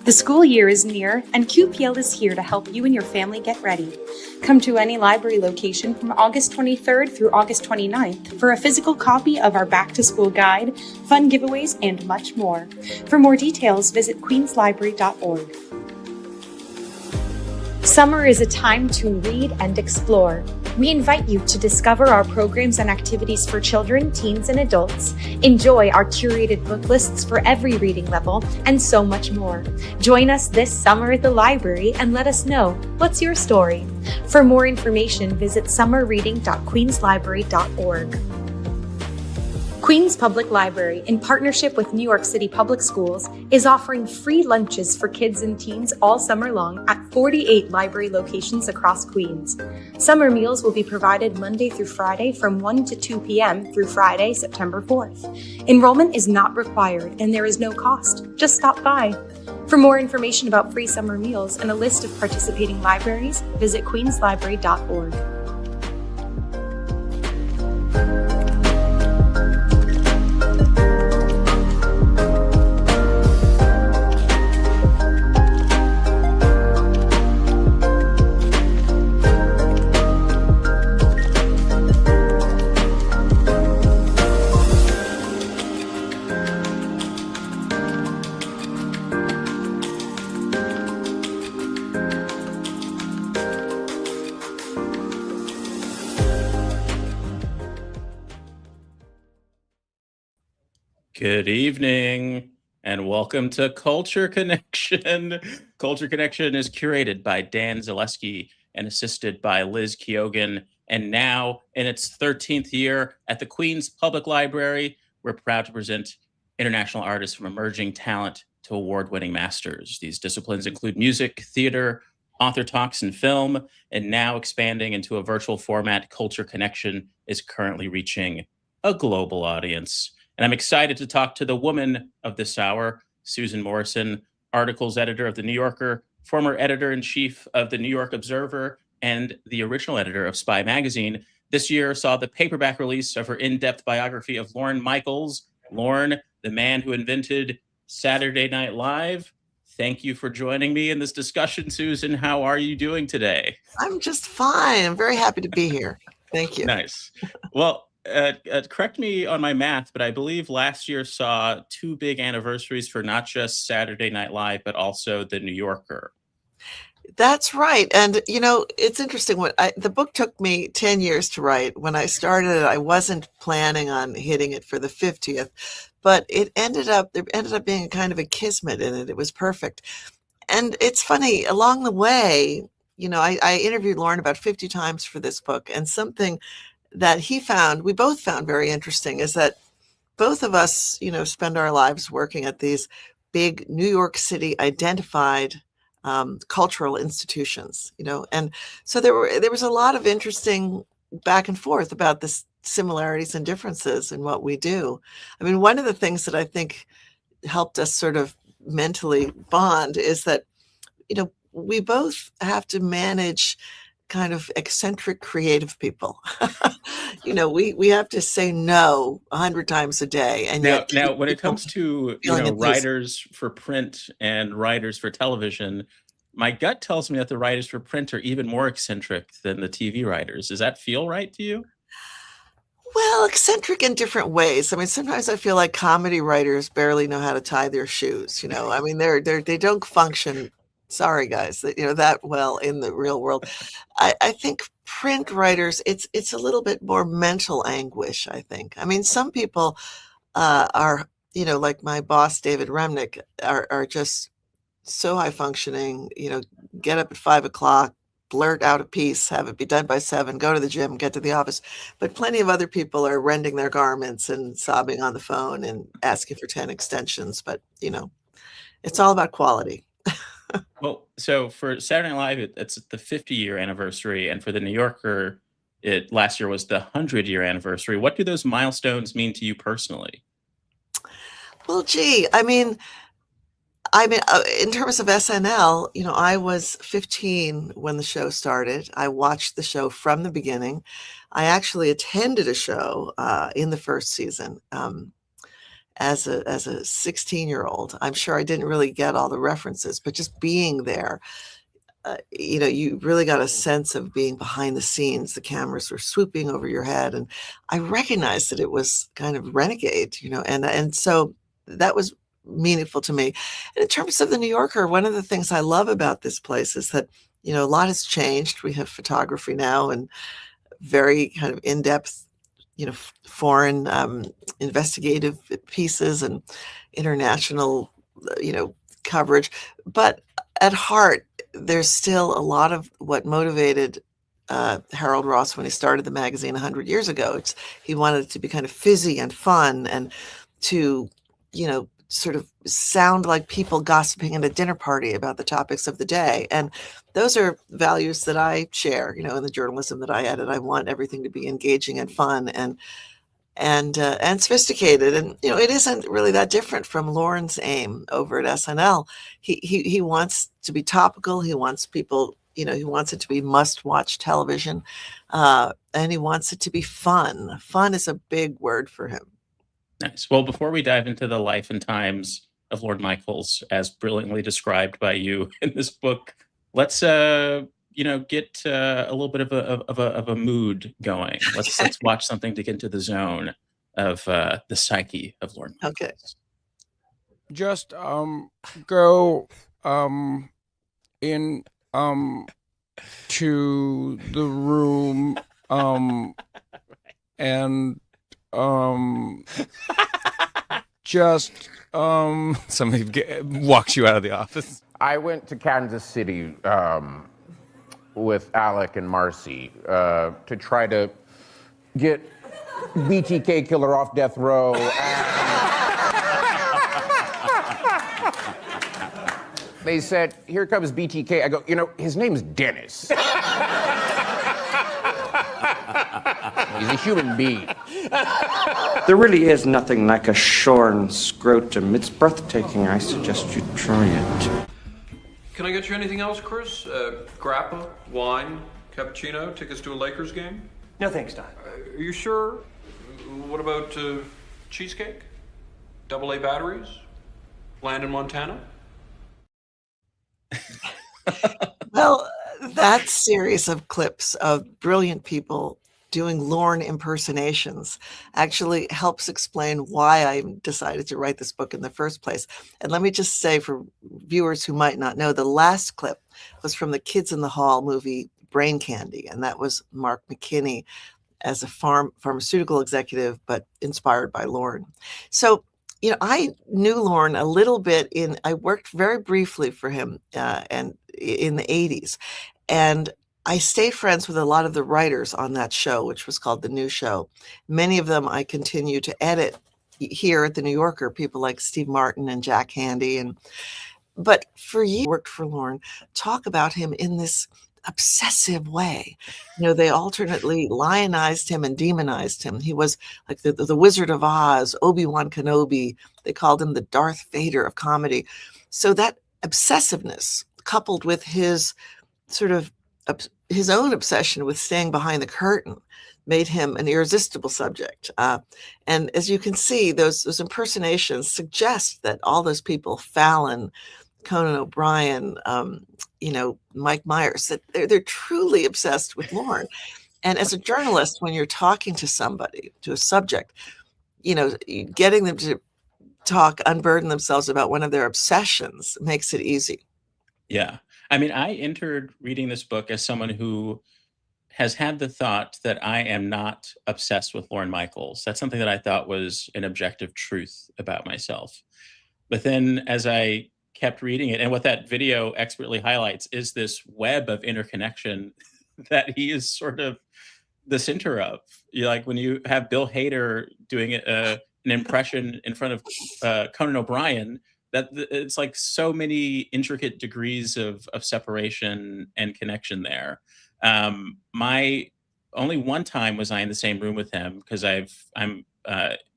The school year is near, and QPL is here to help you and your family get ready. Come to any library location from August 23rd through August 29th for a physical copy of our Back to School Guide, fun giveaways, and much more. For more details, visit queenslibrary.org. Summer is a time to read and explore. We invite you to discover our programs and activities for children, teens, and adults, enjoy our curated book lists for every reading level, and so much more. Join us this summer at the library and let us know, what's your story? For more information, visit summerreading.queenslibrary.org. Queens Public Library, in partnership with New York City Public Schools, is offering free lunches for kids and teens all summer long at 48 library locations across Queens. Summer meals will be provided Monday through Friday from 1 to 2 p.m. through Friday, September 4th. Enrollment is not required and there is no cost. Just stop by. For more information about free summer meals and a list of participating libraries, visit queenslibrary.org. Good evening and welcome to Culture Connection. Culture Connection is curated by Dan Zaleski and assisted by Liz Keoghan. And now, in its 13th year at the Queens Public Library, we're proud to present international artists from emerging talent to award-winning masters. These disciplines include music, theater, author talks, and film. And now expanding into a virtual format, Culture Connection is currently reaching a global audience. And I'm excited to talk to the woman of this hour, Susan Morrison, articles editor of The New Yorker, former editor-in-chief of The New York Observer, and the original editor of Spy Magazine. This year saw the paperback release of her in-depth biography of Lorne Michaels. Lorne, the man who invented Saturday Night Live. Thank you for joining me in this discussion, Susan. How are you doing today? I'm just fine. I'm very happy to be here. Thank you. Nice. Well, correct me on my math, but I believe last year saw two big anniversaries for not just Saturday Night Live, but also The New Yorker. That's right. And, you know, it's interesting. The book took me 10 years to write. When I started it, I wasn't planning on hitting it for the 50th, but there ended up being a kind of a kismet in it. It was perfect. And it's funny, along the way, you know, I interviewed Lorne about 50 times for this book, and something that we both found very interesting is that both of us, you know, spend our lives working at these big New York City identified cultural institutions, you know, and so there was a lot of interesting back and forth about the similarities and differences in what we do. I mean, one of the things that I think helped us sort of mentally bond is that, you know, we both have to manage kind of eccentric creative people. You know, we have to say no 100 times a day. And now when it comes to, you know, writers for print and writers for television, my gut tells me that the writers for print are even more eccentric than the TV writers. Does that feel right to you? Well, eccentric in different ways. I mean, sometimes I feel like comedy writers barely know how to tie their shoes. You know, I mean, they don't function. Sorry, guys, that, you know, that well in the real world. I think print writers, it's a little bit more mental anguish, I think. I mean, some people are, you know, like my boss, David Remnick, are just so high functioning, you know, get up at 5 o'clock, blurt out a piece, have it be done by 7, go to the gym, get to the office. But plenty of other people are rending their garments and sobbing on the phone and asking for 10 extensions. But, you know, it's all about quality. Well, so for Saturday Night Live, it's the 50-year anniversary, and for The New Yorker, last year was the 100-year anniversary. What do those milestones mean to you personally? Well, gee, I mean, in terms of SNL, you know, I was 15 when the show started. I watched the show from the beginning. I actually attended a show in the first season. as a 16-year-old. I'm sure I didn't really get all the references, but just being there, you really got a sense of being behind the scenes. The cameras were swooping over your head, and I recognized that it was kind of Renegade, and so that was meaningful to me. And in terms of the New Yorker, one of the things I love about this place is that, a lot has changed. We have photography now and very kind of in-depth, foreign investigative pieces and international, coverage. But at heart, there's still a lot of what motivated Harold Ross when he started the magazine 100 years ago. He wanted it to be kind of fizzy and fun and to, sort of sound like people gossiping at a dinner party about the topics of the day. And those are values that I share, in the journalism that I edit. I want everything to be engaging and fun and sophisticated. And, it isn't really that different from Lorne's aim over at SNL. He wants to be topical. He wants people, he wants it to be must-watch television. And he wants it to be fun. Fun is a big word for him. Nice. Well, before we dive into the life and times of Lorne Michaels, as brilliantly described by you in this book, let's get a little bit of a mood going. Let's watch something to get into the zone of the psyche of Lorne Michaels. Okay. Just go in to the room and just somebody walks you out of the office. I went to Kansas City with Alec and Marcy to try to get BTK killer off death row. They said, "Here comes BTK." I go, his name's Dennis. He's a human being. There really is nothing like a shorn scrotum. It's breathtaking. I suggest you try it. Can I get you anything else, Chris? Grappa, wine, cappuccino, tickets to a Lakers game? No thanks, Don. Are you sure? What about cheesecake? AA batteries? Land in Montana? Well, that series of clips of brilliant people doing Lorne impersonations actually helps explain why I decided to write this book in the first place. And let me just say, for viewers who might not know, the last clip was from the Kids in the Hall movie Brain Candy, and that was Mark McKinney as a pharmaceutical executive, but inspired by Lorne. So, I knew Lorne a little bit I worked very briefly for him and in the 80s. And I stayed friends with a lot of the writers on that show, which was called The New Show. Many of them I continue to edit here at The New Yorker, people like Steve Martin and Jack Handy. But for years, I worked for Lorne, talk about him in this obsessive way. They alternately lionized him and demonized him. He was like the Wizard of Oz, Obi-Wan Kenobi. They called him the Darth Vader of comedy. So that obsessiveness, coupled with his sort of his own obsession with staying behind the curtain, made him an irresistible subject. And as you can see, those impersonations suggest that all those people, Fallon, Conan O'Brien, Mike Myers, that they're truly obsessed with Lorne. And as a journalist, when you're talking to somebody, to a subject, getting them to unburden themselves about one of their obsessions makes it easy. Yeah. I mean, I entered reading this book as someone who has had the thought that I am not obsessed with Lorne Michaels. That's something that I thought was an objective truth about myself. But then as I kept reading it, and what that video expertly highlights is this web of interconnection that he is sort of the center of. Like when you have Bill Hader doing an impression in front of Conan O'Brien, that it's like so many intricate degrees of separation and connection there. My only one time was I in the same room with him, because I'm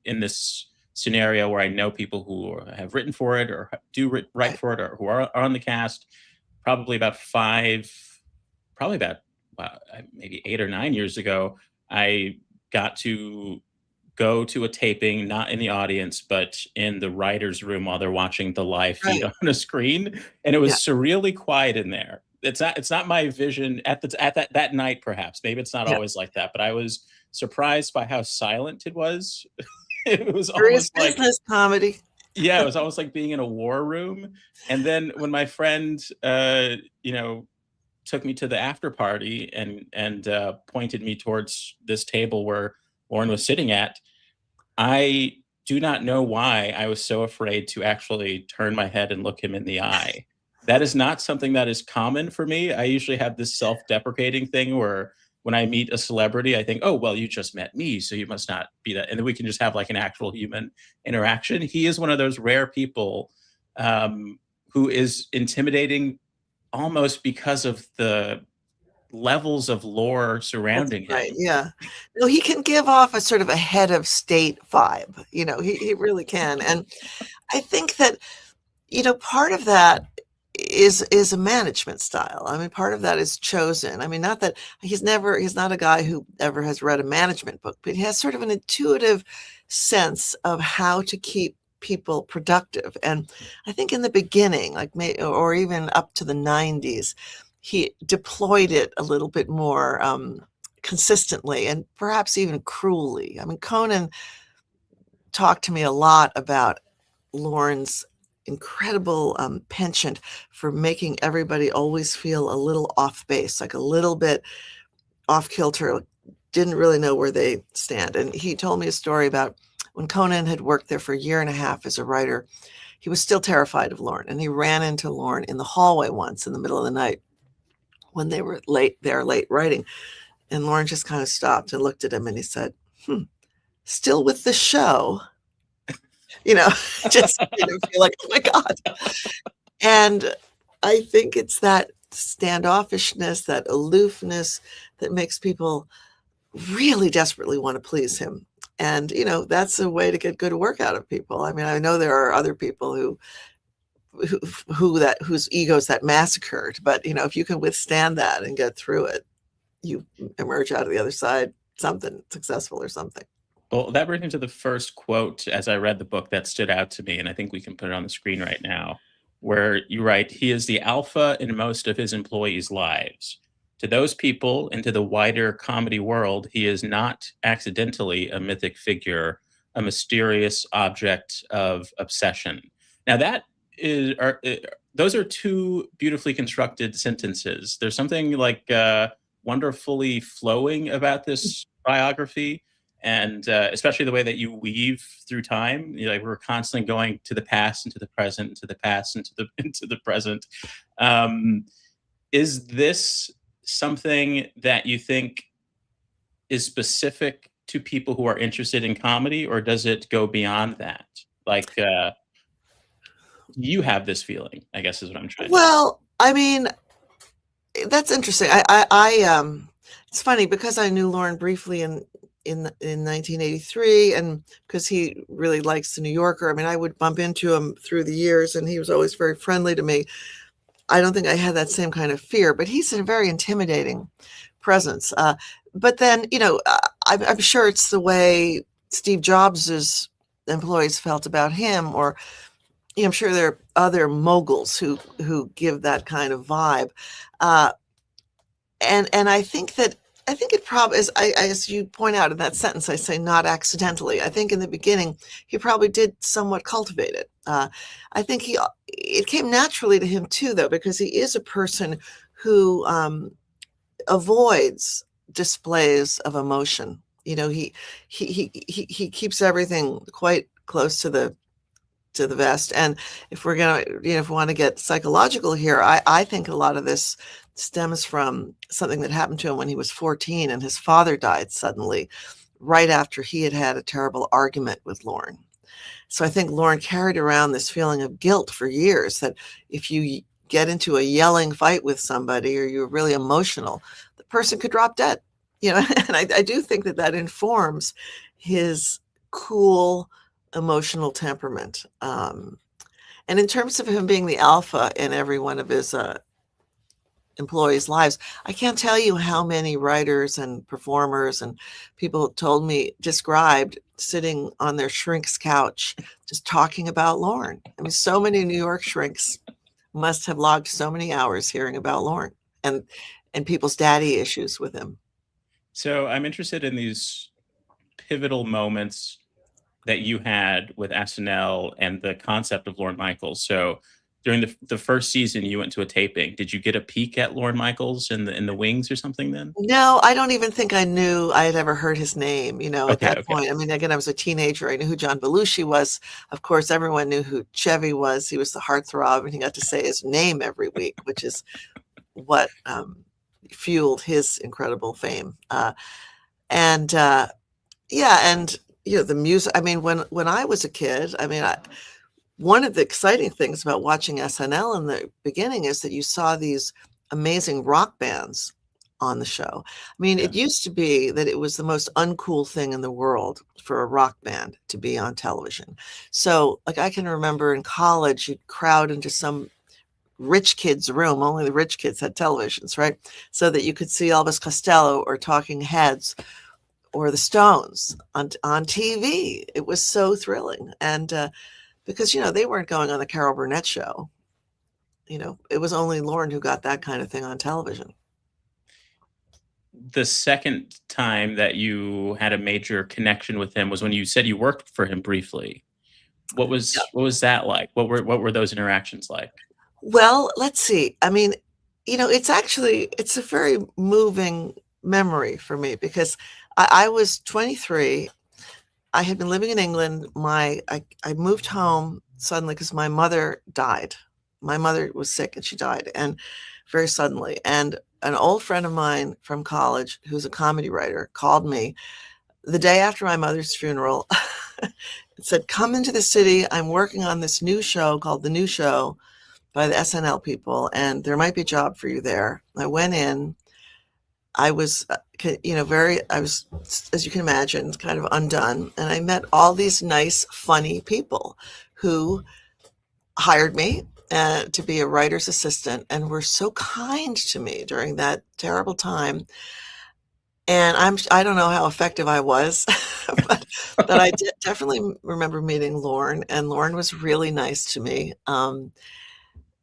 in this scenario where I know people who have written for it or do write for it or who are on the cast. Probably about maybe 8 or 9 years ago, I got to go to a taping, not in the audience, but in the writer's room while they're watching the live feed Right. on a screen, and it was Yeah. surreally quiet in there. It's not my vision at that night, perhaps. Maybe it's not Yeah. always like that, but I was surprised by how silent it was. It was Serious almost like business comedy. yeah, it was almost like being in a war room. And then when my friend, you know, took me to the after party and pointed me towards this table where Lauren was sitting at, I do not know why I was so afraid to actually turn my head and look him in the eye. That is not something that is common for me. I usually have this self-deprecating thing where when I meet a celebrity, I think, oh, well, you just met me, so you must not be that. And then we can just have like an actual human interaction. He is one of those rare people who is intimidating almost because of the levels of lore That's surrounding right. him. Yeah. No, he can give off a sort of a head of state vibe. He really can. And I think that, part of that is a management style. I mean, part of that is chosen. I mean, not that he's not a guy who ever has read a management book, but he has sort of an intuitive sense of how to keep people productive. And I think in the beginning, or even up to the 90s, he deployed it a little bit more consistently and perhaps even cruelly. I mean, Conan talked to me a lot about Lauren's incredible penchant for making everybody always feel a little off base, like a little bit off kilter, didn't really know where they stand. And he told me a story about when Conan had worked there for a year and a half as a writer. He was still terrified of Lauren, and he ran into Lauren in the hallway once in the middle of the night when they were late writing. And Lauren just kind of stopped and looked at him and he said, still with the show? Just feel like, oh my God. And I think it's that standoffishness, that aloofness that makes people really desperately want to please him. And, that's a way to get good work out of people. I mean, I know there are other people whose egos that massacred, but if you can withstand that and get through it, you emerge out of the other side something successful or something. Well, that brings me to the first quote as I read the book that stood out to me, and I think we can put it on the screen right now, where you write, he is the alpha in most of his employees' lives. To those people and to the wider comedy world, he is not accidentally a mythic figure, a mysterious object of obsession. Now those are two beautifully constructed sentences. There's something like wonderfully flowing about this biography. And especially the way that you weave through time, we're constantly going to the past, into the present, into the past, into the present. Is this something that you think is specific to people who are interested in comedy, or does it go beyond that? You have this feeling, I guess, is what I'm trying to say. Well, I mean, that's interesting. It's funny because I knew Lauren briefly in 1983, and because he really likes the New Yorker. I mean, I would bump into him through the years, and he was always very friendly to me. I don't think I had that same kind of fear, but he's a very intimidating presence. But then, I'm sure it's the way Steve Jobs's employees felt about him, or I'm sure there are other moguls who give that kind of vibe. And I think it probably is, as you point out in that sentence, I say not accidentally. I think in the beginning, he probably did somewhat cultivate it. I think it came naturally to him too, though, because he is a person who avoids displays of emotion. He keeps everything quite close to the vest. And if we're going to, if we want to get psychological here, I think a lot of this stems from something that happened to him when he was 14 and his father died suddenly right after he had had a terrible argument with Lauren. So I think Lauren carried around this feeling of guilt for years, that if you get into a yelling fight with somebody or you're really emotional, the person could drop dead, and I do think that informs his cool, emotional temperament. And in terms of him being the alpha in every one of his employees' lives. I can't tell you how many writers and performers and people described sitting on their shrink's couch, just talking about Lorne. I mean, so many New York shrinks must have logged so many hours hearing about Lorne and people's daddy issues with him. So I'm interested in these pivotal moments that you had with SNL and the concept of Lorne Michaels. So during the first season, you went to a taping. Did you get a peek at Lorne Michaels in the wings or something then? No, I don't even think I knew I had ever heard his name, at Okay, that okay. point. I mean, again, I was a teenager. I knew who John Belushi was. Of course, everyone knew who Chevy was. He was the heartthrob, and he got to say his name every week, which is what fueled his incredible fame. And the music. I mean, when I was a kid, I mean, one of the exciting things about watching SNL in the beginning is that you saw these amazing rock bands on the show. I mean, it used to be that it was the most uncool thing in the world for a rock band to be on television. So, like, I can remember in college, you'd crowd into some rich kid's room. Only the rich kids had televisions, right? So that you could see Elvis Costello or Talking Heads or the Stones on TV. It was so thrilling. And because, they weren't going on the Carol Burnett show. It was only Lorne who got that kind of thing on television. The second time that you had a major connection with him was when you said you worked for him briefly. What was that like? What were those interactions like? Well, let's see. I mean, it's a very moving memory for me because I was 23. I had been living in England. I moved home suddenly because my mother died. My mother was sick and she died, and very suddenly. And an old friend of mine from college, who's a comedy writer, called me the day after my mother's funeral and said, "Come into the city. I'm working on this new show called The New Show by the SNL people, and there might be a job for you there." I went in. I was, I was, as you can imagine, kind of undone. And I met all these nice, funny people who hired me to be a writer's assistant and were so kind to me during that terrible time. And I don't know how effective I was, but I did definitely remember meeting Lorne, and Lorne was really nice to me.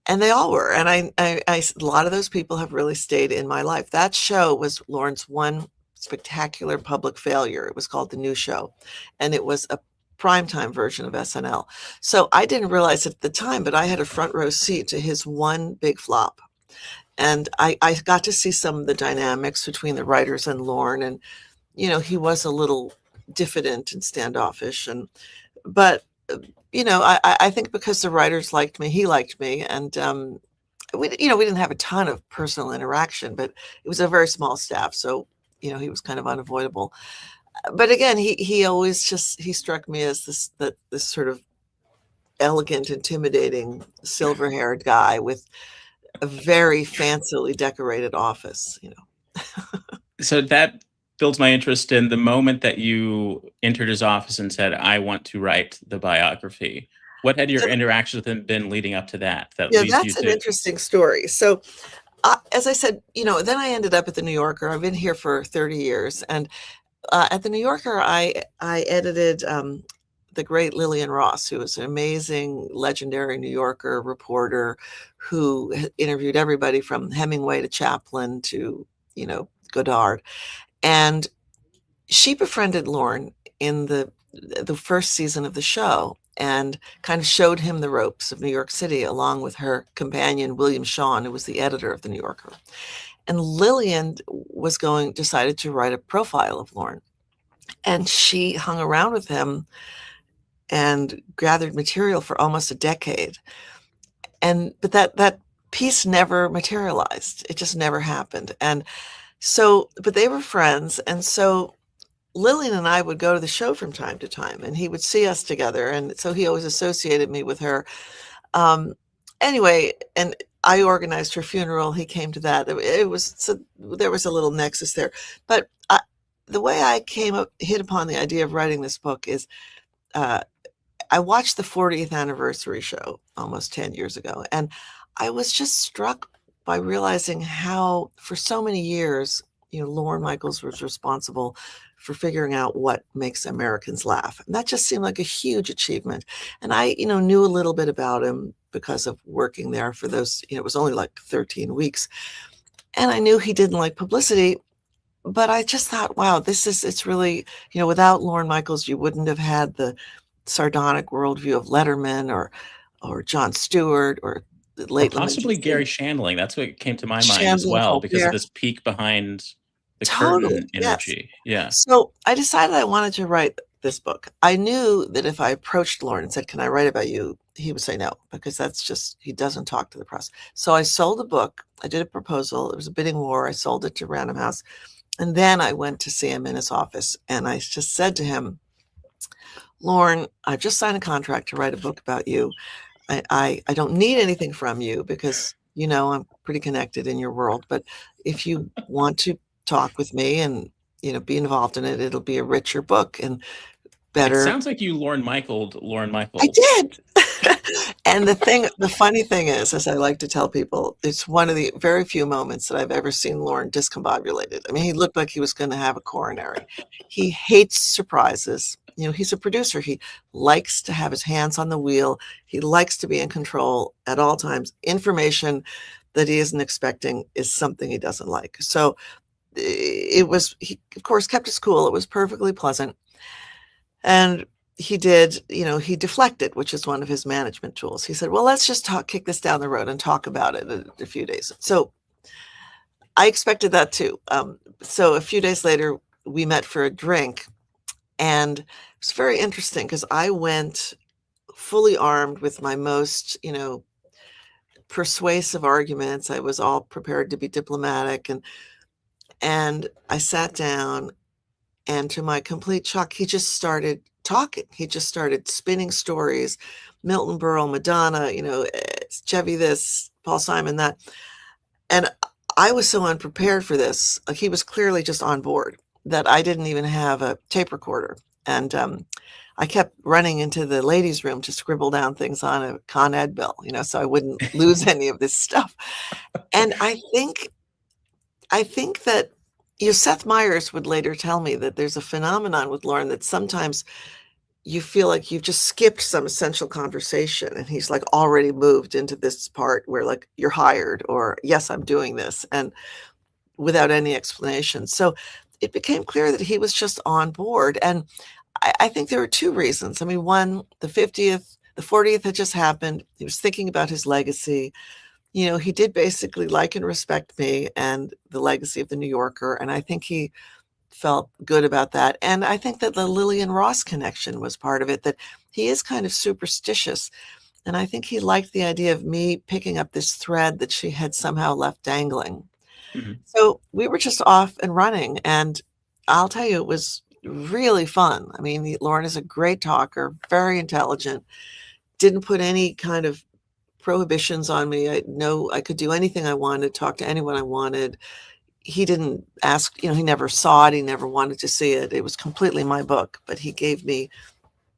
And they all were. And a lot of those people have really stayed in my life. That show was Lorne's one spectacular public failure. It was called The New Show, and it was a primetime version of SNL. So I didn't realize it at the time, but I had a front row seat to his one big flop. And I got to see some of the dynamics between the writers and Lorne. And, he was a little diffident and standoffish. But I think because the writers liked me, he liked me. And, we didn't have a ton of personal interaction, but it was a very small staff. So, he was kind of unavoidable. But again, he always he struck me as this sort of elegant, intimidating, silver-haired guy with a very fancily decorated office, So that builds my interest in the moment that you entered his office and said, "I want to write the biography." What had your interaction with him been leading up to that Yeah, leads you that's an to? interesting story. So, as I said, then I ended up at the New Yorker. I've been here for 30 years, and at the New Yorker, I edited the great Lillian Ross, who was an amazing, legendary New Yorker reporter who interviewed everybody from Hemingway to Chaplin to, Godard. And she befriended Lorne in the first season of the show and kind of showed him the ropes of New York City, along with her companion, William Shawn, who was the editor of the New Yorker. And Lillian decided to write a profile of Lorne. And she hung around with him and gathered material for almost a decade. But that piece never materialized. It just never happened. And so, but they were friends. And so Lillian and I would go to the show from time to time, and he would see us together. And so he always associated me with her. Anyway, and I organized her funeral. He came to that. There was a little nexus there. But the way I hit upon the idea of writing this book is I watched the 40th anniversary show almost 10 years ago, and I was just struck by realizing how, for so many years, Lorne Michaels was responsible for figuring out what makes Americans laugh. And that just seemed like a huge achievement. And I, knew a little bit about him because of working there for those, it was only like 13 weeks. And I knew he didn't like publicity, but I just thought, wow, it's really, without Lorne Michaels, you wouldn't have had the sardonic worldview of Letterman or Jon Stewart or the Or late possibly lamented Gary Shandling. That's what came to my mind as Shandling, well, because of Colbert. this peek behind the Totally, curtain yes. energy. Yeah. So I decided I wanted to write this book. I knew that if I approached Lorne and said, "Can I write about you?" he would say no, because that's just, he doesn't talk to the press. So I sold the book. I did a proposal. It was a bidding war. I sold it to Random House. And then I went to see him in his office. And I just said to him, "Lorne, I've just signed a contract to write a book about you. I don't need anything from you because, I'm pretty connected in your world. But if you want to talk with me and, be involved in it, it'll be a richer book and It better." sounds like you Lorne I Michaels. did. And the funny thing is, as I like to tell people, it's one of the very few moments that I've ever seen Lorne discombobulated. I mean, he looked like he was going to have a coronary. He hates surprises. He's a producer. He likes to have his hands on the wheel. He likes to be in control at all times. Information that he isn't expecting is something he doesn't like. So he, of course, kept his cool. It was perfectly pleasant. And he did, he deflected, which is one of his management tools. He said, "Well, let's just kick this down the road and talk about it in a few days." So I expected that too. So a few days later, we met for a drink, and it was very interesting because I went fully armed with my most, persuasive arguments. I was all prepared to be diplomatic, and I sat down, and to my complete shock, he just started talking. He just started spinning stories, Milton Berle, Madonna, Chevy this, Paul Simon that. And I was so unprepared for this. Like, he was clearly just on board, that I didn't even have a tape recorder. And I kept running into the ladies' room to scribble down things on a Con Ed bill, so I wouldn't lose any of this stuff. And I think that, Seth Meyers would later tell me that there's a phenomenon with Lorne that sometimes you feel like you've just skipped some essential conversation and he's like already moved into this part where like you're hired or yes, I'm doing this, and without any explanation. So it became clear that he was just on board. And I think there were two reasons. I mean, one, the 40th had just happened. He was thinking about his legacy. He did basically like and respect me and the legacy of the New Yorker. And I think he felt good about that. And I think that the Lillian Ross connection was part of it, that he is kind of superstitious. And I think he liked the idea of me picking up this thread that she had somehow left dangling. Mm-hmm. So we were just off and running. And I'll tell you, it was really fun. I mean, Lorne is a great talker, very intelligent, didn't put any kind of prohibitions on me. I know I could do anything I wanted, talk to anyone I wanted. He didn't ask, he never saw it. He never wanted to see it. It was completely my book, but he gave me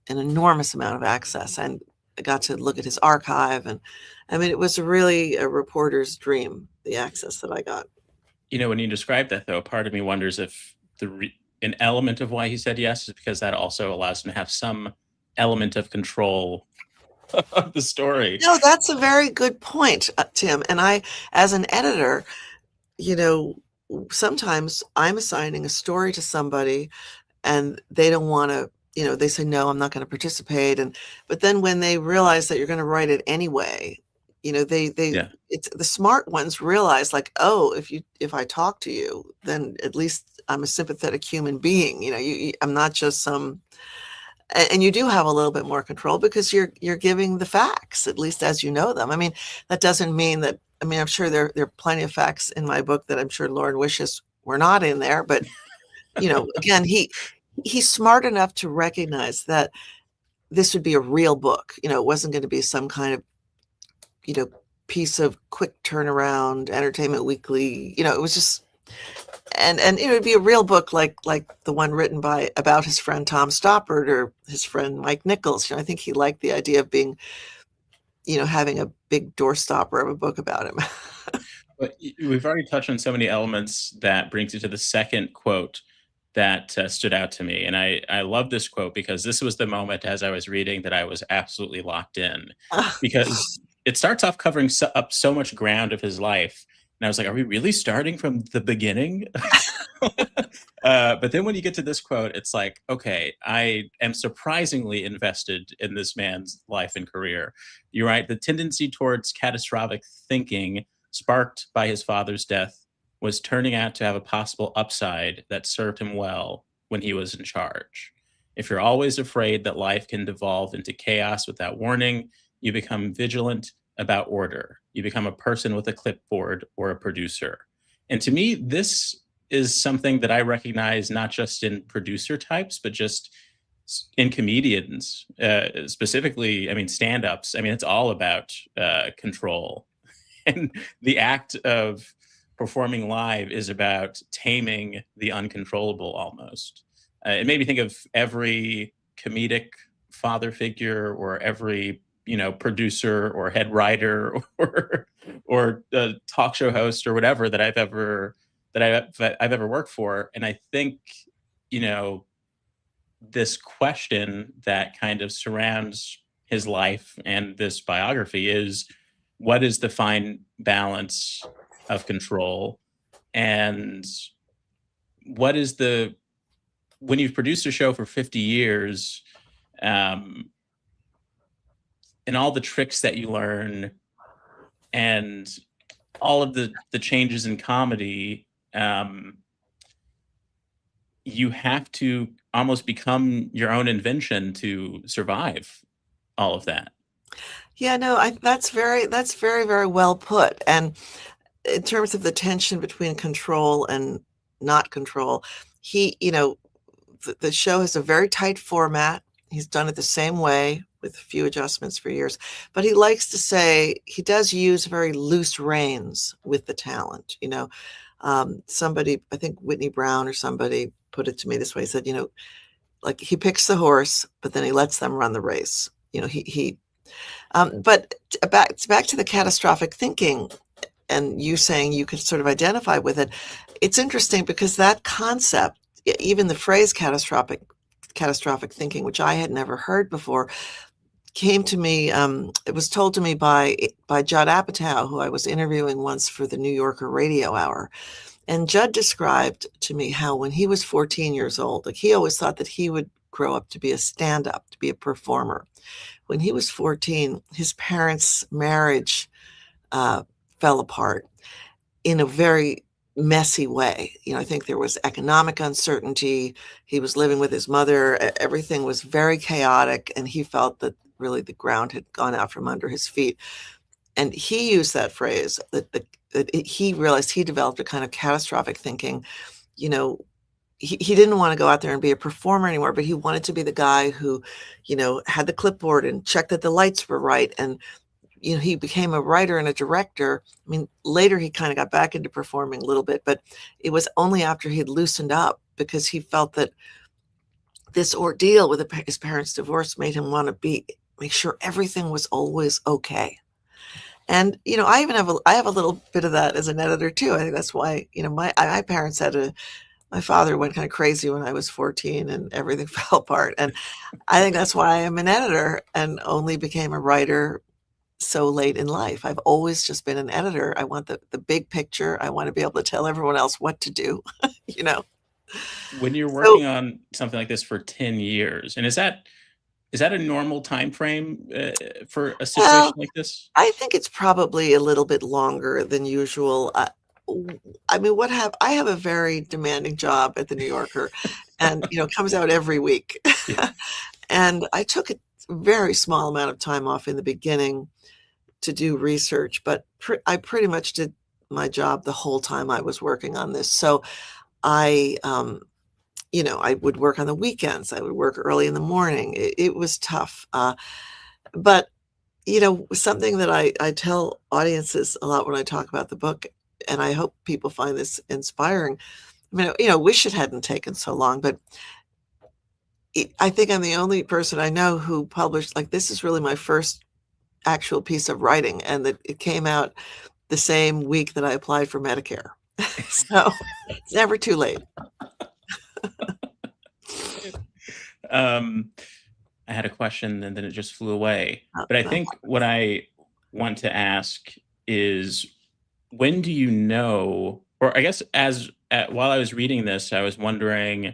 an enormous amount of access, and I got to look at his archive. And I mean, it was really a reporter's dream, the access that I got. When you describe that, though, part of me wonders if an element of why he said yes is because that also allows him to have some element of control of the story. No, that's a very good point, Tim. And I, as an editor, sometimes I'm assigning a story to somebody and they don't want to, they say, "No, I'm not going to participate." But then when they realize that you're going to write it anyway, it's the smart ones realize like, oh, if I talk to you, then at least I'm a sympathetic human being. I'm not just some. And you do have a little bit more control because you're giving the facts, at least as you know them. I mean, that doesn't mean that. I mean, I'm sure there are plenty of facts in my book that I'm sure Lorne wishes were not in there. But again, he's smart enough to recognize that this would be a real book. It wasn't going to be some kind of piece of quick turnaround, Entertainment Weekly. It was just. And it would be a real book like the one written about his friend Tom Stoppard or his friend Mike Nichols. I think he liked the idea of being, having a big doorstopper of a book about him. But we've already touched on so many elements that brings you to the second quote that stood out to me. And I love this quote because this was the moment as I was reading that I was absolutely locked in because it starts off covering up so much ground of his life. And I was like, are we really starting from the beginning? But then when you get to this quote, it's like, okay, I am surprisingly invested in this man's life and career. You're right. The tendency towards catastrophic thinking sparked by his father's death was turning out to have a possible upside that served him well when he was in charge. If you're always afraid that life can devolve into chaos without warning, you become vigilant about order. You become a person with a clipboard or a producer. And to me, this is something that I recognize not just in producer types, but just in comedians, specifically, I mean, stand ups. I mean, it's all about control. And the act of performing live is about taming the uncontrollable almost. It made me think of every comedic father figure or every producer or head writer or talk show host or whatever that I've ever worked for. And I think you know this question that kind of surrounds his life and this biography is what is the fine balance of control and what is the when you've produced a show for 50 years and all the tricks that you learn and all of the changes in comedy, you have to almost become your own invention to survive all of that. Yeah, no, that's very, very well put. And in terms of the tension between control and not control, the show has a very tight format. He's done it the same way with a few adjustments for years, but he likes to say he does use very loose reins with the talent. Somebody, I think Whitney Brown or somebody put it to me this way. He said, like he picks the horse, but then he lets them run the race. But back to the catastrophic thinking and you saying you could sort of identify with it. It's interesting because that concept, even the phrase catastrophic thinking, which I had never heard before, came to me. It was told to me by Judd Apatow, who I was interviewing once for the New Yorker Radio Hour. And Judd described to me how when he was 14 years old, like he always thought that he would grow up to be a stand-up, to be a performer. When he was 14, his parents' marriage fell apart in a very messy way. I think there was economic uncertainty. He was living with his mother. Everything was very chaotic, and he felt that really the ground had gone out from under his feet. And he used that phrase that he realized he developed a kind of catastrophic thinking. He didn't want to go out there and be a performer anymore, but he wanted to be the guy who, had the clipboard and checked that the lights were right. And, he became a writer and a director. I mean, later he kind of got back into performing a little bit, but it was only after he'd loosened up because he felt that this ordeal with his parents' divorce made him want to make sure everything was always okay. And, I even have a little bit of that as an editor too. I think that's why, my parents my father went kind of crazy when I was 14 and everything fell apart. And I think that's why I'm an editor and only became a writer so late in life. I've always just been an editor. I want the big picture. I want to be able to tell everyone else what to do, When you're working on something like this for 10 years, and is that a normal time frame for a situation like this? I think it's probably a little bit longer than usual. I mean, I have a very demanding job at the New Yorker and, it comes out every week. Yeah. And I took a very small amount of time off in the beginning to do research, but I pretty much did my job the whole time I was working on this. So I would work on the weekends. I would work early in the morning. It was tough. But, something that I tell audiences a lot when I talk about the book, and I hope people find this inspiring. I mean, wish it hadn't taken so long, but I think I'm the only person I know who published, like, this is really my first actual piece of writing, and that it came out the same week that I applied for Medicare. So it's never too late. I had a question and then it just flew away. Oh, But I no. think what I want to ask is, when do you know, or I guess while I was reading this, I was wondering,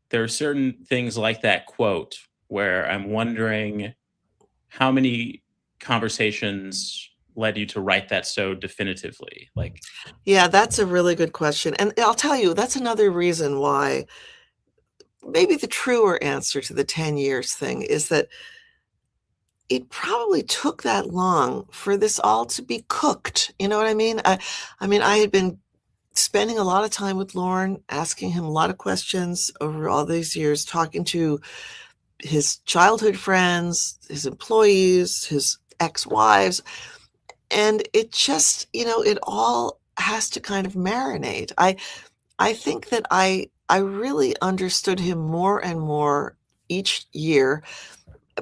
there are certain things like that quote where I'm wondering how many conversations led you to write that so definitively. Like, Yeah, that's a really good question. And I'll tell you, that's another reason why maybe the truer answer to the 10 years thing is that it probably took that long for this all to be cooked. You know what I mean? I mean, I had been spending a lot of time with Lorne, asking him a lot of questions over all these years, talking to his childhood friends, his employees, his ex-wives, and it just, it all has to kind of marinate. I think that I really understood him more and more each year,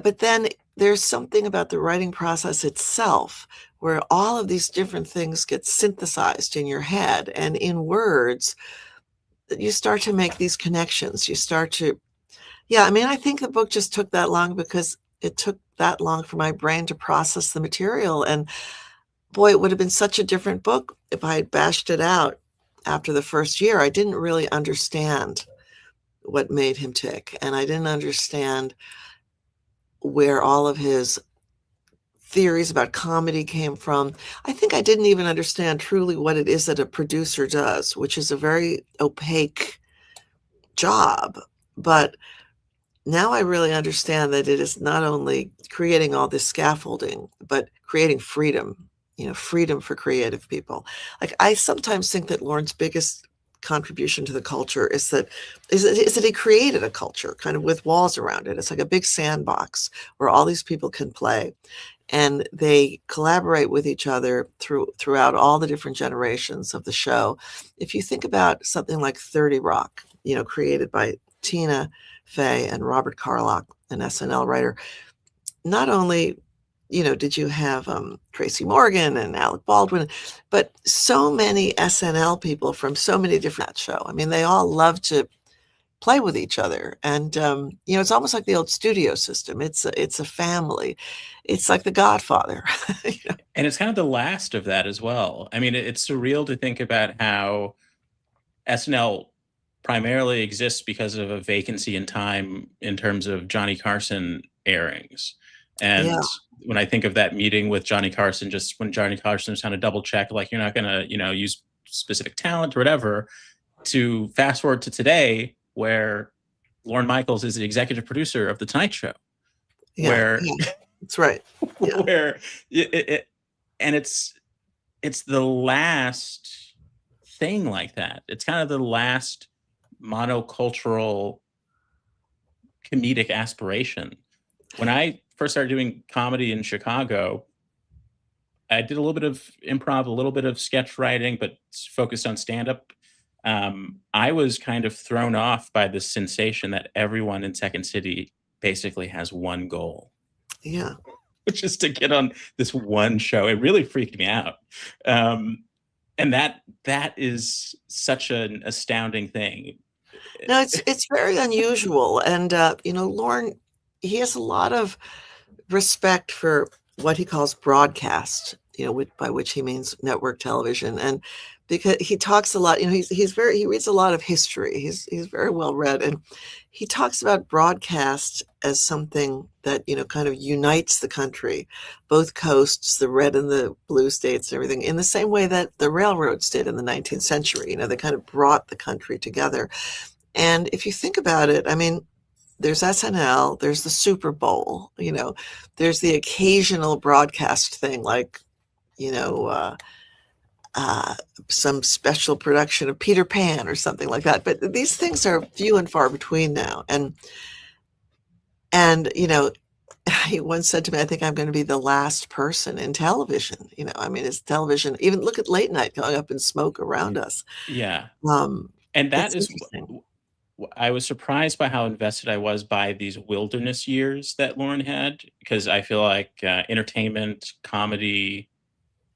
but then there's something about the writing process itself where all of these different things get synthesized in your head and in words that you start to make these connections. You start to, yeah, I mean, I think the book just took that long because it took that long for my brain to process the material. And boy, it would have been such a different book if I had bashed it out after the first year. I didn't really understand what made him tick, and I didn't understand where all of his theories about comedy came from. I think I didn't even understand truly what it is that a producer does, which is a very opaque job. But now I really understand that it is not only creating all this scaffolding, but creating freedom, freedom for creative people. Like, I sometimes think that Lorne's biggest contribution to the culture is that he created a culture kind of with walls around it. It's like a big sandbox where all these people can play, and they collaborate with each other throughout all the different generations of the show. If you think about something like 30 Rock, created by Tina Fey and Robert Carlock, an SNL writer, not only did you have Tracy Morgan and Alec Baldwin, but so many SNL people from so many different show. I mean, they all love to play with each other, and it's almost like the old studio system. It's a family. It's like The Godfather. and it's kind of the last of that as well. I mean, it's surreal to think about how SNL primarily exists because of a vacancy in time in terms of Johnny Carson airings. And Yeah. when I think of that meeting with Johnny Carson, just when Johnny Carson was trying to double check, like, you're not going to, use specific talent or whatever, to fast forward to today, where Lorne Michaels is the executive producer of The Tonight Show, where That's right. Yeah. where and it's the last thing like that. It's kind of the last monocultural comedic aspiration. When I first started doing comedy in Chicago, I did a little bit of improv, a little bit of sketch writing, but focused on stand-up. I was kind of thrown off by the sensation that everyone in Second City basically has one goal, Yeah. which is to get on this one show. It really freaked me out. And that is such an astounding thing. No, it's very unusual. And Lorne, he has a lot of respect for what he calls broadcast, by which he means network television. And because he talks a lot, he reads a lot of history. He's very well read, and he talks about broadcast as something that, kind of unites the country, both coasts, the red and the blue states, and everything, in the same way that the railroads did in the 19th century. They kind of brought the country together. And if you think about it, I mean, there's SNL, there's the Super Bowl, there's the occasional broadcast thing like, some special production of Peter Pan or something like that. But these things are few and far between now. And he once said to me, I think I'm going to be the last person in television. I mean, it's television. Even look at late night going up in smoke around us. Yeah. Um, And that it's is, interesting. I was surprised by how invested I was by these wilderness years that Lorne had, because I feel like entertainment, comedy,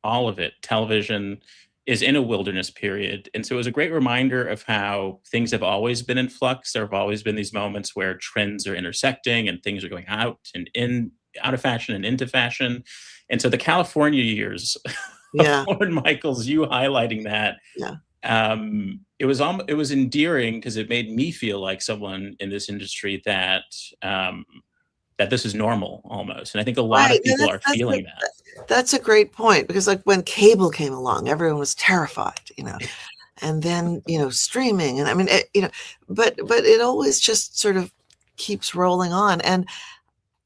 all of it, television is in a wilderness period. And so it was a great reminder of how things have always been in flux. There have always been these moments where trends are intersecting and things are going out and in out of fashion and into fashion. And so the California years of Yeah, Lorne Michaels, you highlighting that, yeah. it was endearing because it made me feel like someone in this industry that that this is normal almost. And I think a lot Right. of people are feeling that. That's a great point because like when cable came along, everyone was terrified, and then, streaming and I mean, but it always just sort of keeps rolling on. And,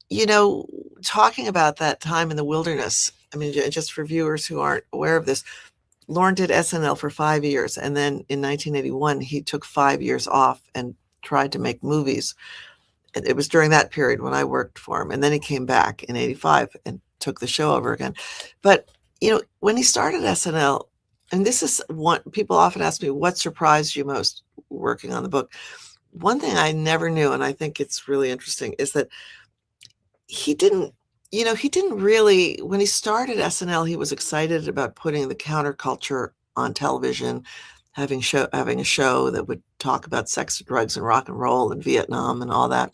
you know, talking about that time in the wilderness, I mean, just for viewers who aren't aware of this, Lorne did SNL for 5 years. And then in 1981, he took 5 years off and tried to make movies. And it was during that period when I worked for him. And then he came back in 85 and took the show over again. But, when he started SNL, and this is one people often ask me, what surprised you most working on the book? One thing I never knew, and I think it's really interesting, is that he didn't, he didn't really, when he started SNL, he was excited about putting the counterculture on television, having a show that would talk about sex, drugs, and rock and roll and Vietnam and all that.